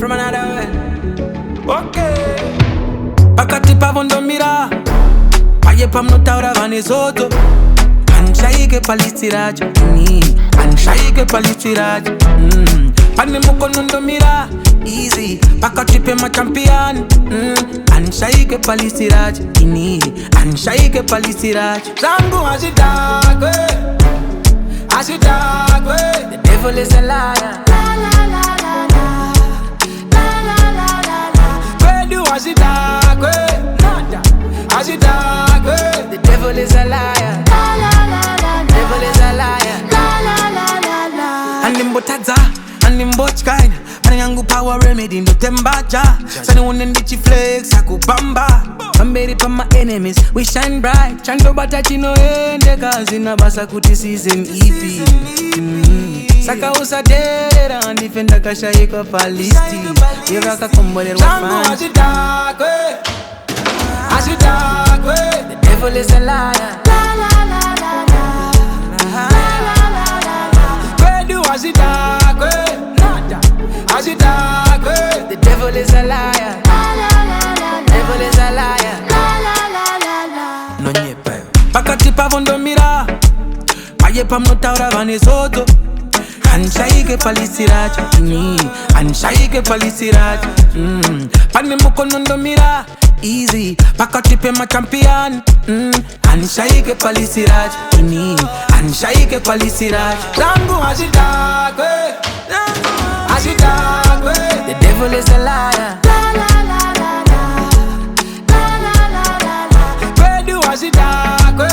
from another world. Okay. Pakati pavondo mira paye pamnotaura vanezoto anshaike palistiraj anshaike palistiraj pane mukonondo mira easy pakati pema champion anshaike palistiraj anshaike palistiraj zangu ashitagwe the devil is a liar ashitagwe the devil is a liar devil is a liar animbotadza animbochkaina pane yangu power remedy ndotembaja sani unendichi flex yakupamba pamberi pama enemies we shine bright chando bata chinoende kazi na basa kuti season EP saka usaderera andifenda kashayika palisti yevaka kombolerwa fan ashitagwe the devil is a liar ashitagwe the devil is a liar devil is a liar nonyepa pakati pavondo mira paye pamnotaura vanezoto anshaike palistiraj anshaike palistiraj pane mukonondo mira easy pakati pema champion anshaike palistiraj anshaike palistiraj zangu ashitagwe the devil is a liar ashitagwe